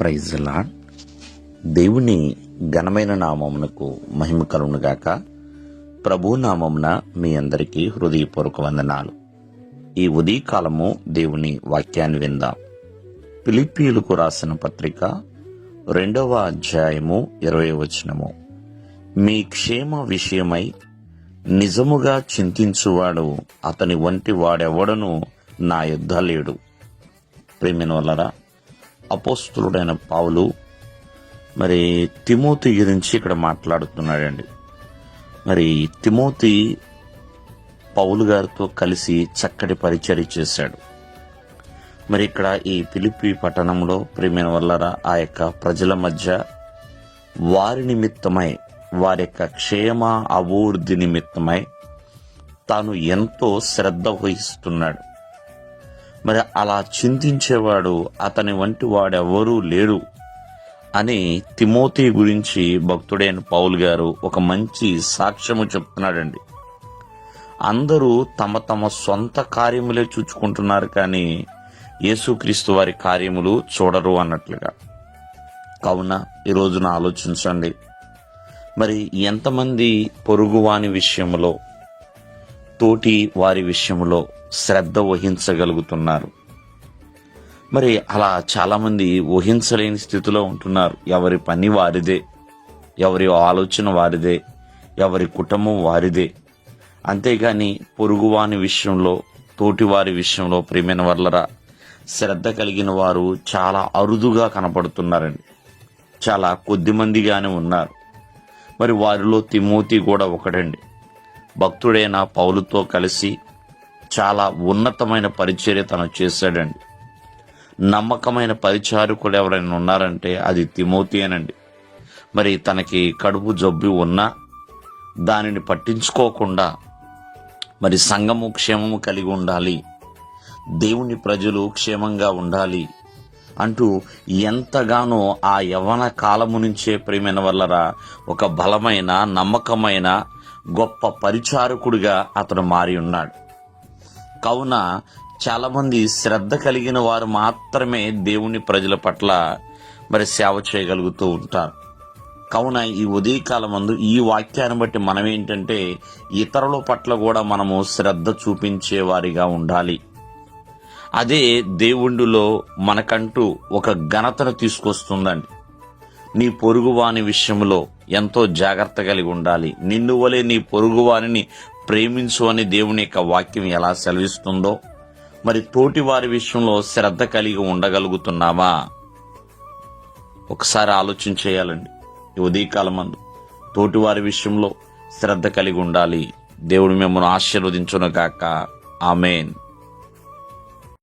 Praise the lord. దేవుని ఘనమైన నామమునకు మహిమ కలుగునుగాక. ప్రభు నామమున మీ అందరికీ హృదయపూర్వక వందనాలు. ఈ ఉదయకాలము దేవుని వాక్యాన్ని విందాం. ఫిలిప్పీయులకు రాసిన పత్రిక 2వ అధ్యాయము 20వ వచనము. మీ క్షేమ విషయమై నిజముగా చింతించువాడు అతని వంటి వాడెవడను నా యొద్ద లేడు. ప్రేమైన వల్లరా, అపోస్తులుడైన పౌలు మరి తిమోతి గురించి ఇక్కడ మాట్లాడుతున్నాడండి. మరి తిమోతి పౌలు గారితో కలిసి చక్కటి పరిచర్య చేశాడు. మరి ఇక్కడ ఈ ఫిలిప్పీ పట్టణంలో ప్రేమైన వల్లరా ఆ యొక్క ప్రజల మధ్య వారి నిమిత్తమై, వారి యొక్క క్షేమ అభివృద్ధి నిమిత్తమై తాను ఎంతో శ్రద్ధ వహిస్తున్నాడు. మరి అలా చింతించేవాడు అతని వంటి వాడెవరూ లేడు అని తిమోతి గురించి భక్తుడైన పౌలు గారు ఒక మంచి సాక్ష్యము చెప్తున్నాడండి. అందరూ తమ తమ సొంత కార్యములే చూచుకుంటున్నారు, కానీ యేసుక్రీస్తు వారి కార్యములు చూడరు అన్నట్లుగా. కావున ఈ రోజున ఆలోచించండి, మరి ఎంతమంది పొరుగువాని విషయంలో, తోటి వారి విషయంలో శ్రద్ధ వహించగలుగుతున్నారు? మరి అలా చాలామంది ఊహించలేని స్థితిలో ఉంటున్నారు. ఎవరి పని వారిదే, ఎవరి ఆలోచన వారిదే, ఎవరి కుటుంబం వారిదే. అంతేగాని పొరుగువాని విషయంలో, తోటి వారి విషయంలో ప్రియమైన వర్లరా శ్రద్ధ కలిగిన వారు చాలా అరుదుగా కనపడుతున్నారండి. చాలా కొద్ది మందిగానే ఉన్నారు. మరి వారిలో తిమోతి కూడా ఒకడండి. భక్తుడైన పౌలుతో కలిసి చాలా ఉన్నతమైన పరిచర్య తను చేశాడండి. నమ్మకమైన పరిచారకులు ఎవరైనా ఉన్నారంటే అది తిమోతియేనండి. మరి తనకి కడుపు జబ్బు ఉన్నా దానిని పట్టించుకోకుండా మరి సంఘము క్షేమము కలిగి ఉండాలి, దేవుని ప్రజలు క్షేమంగా ఉండాలి అంటూ ఎంతగానో ఆ యవ్వన కాలము నుంచే ప్రియమైన వల్లరా ఒక బలమైన, నమ్మకమైన గొప్ప పరిచారకుడిగా అతను మారి ఉన్నాడు. కావున చాలామంది శ్రద్ధ కలిగిన వారు మాత్రమే దేవుని ప్రజల పట్ల మరి సేవ చేయగలుగుతూ ఉంటారు. కావున ఈ ఉదయకాలమందు ఈ వాక్యాన్ని బట్టి మనం ఏంటంటే ఇతరుల పట్ల కూడా మనము శ్రద్ధ చూపించే వారిగా ఉండాలి. అదే దేవుడిలో మనకంటూ ఒక ఘనతను తీసుకొస్తుందండి. నీ పొరుగువాని విషయంలో ఎంతో జాగ్రత్త కలిగి ఉండాలి. నిన్ను వలె నీ పొరుగువానిని ప్రేమించు అని దేవుని యొక్క వాక్యం ఎలా సెలవిస్తుందో, మరి తోటి వారి విషయంలో శ్రద్ధ కలిగి ఉండగలుగుతున్నామా? ఒకసారి ఆలోచన చేయాలండి. ఈ ఉదయకాలమందు తోటి వారి విషయంలో శ్రద్ధ కలిగి ఉండాలి. దేవుడు మిమ్మల్ని ఆశీర్వదించును గాక. ఆమేన్.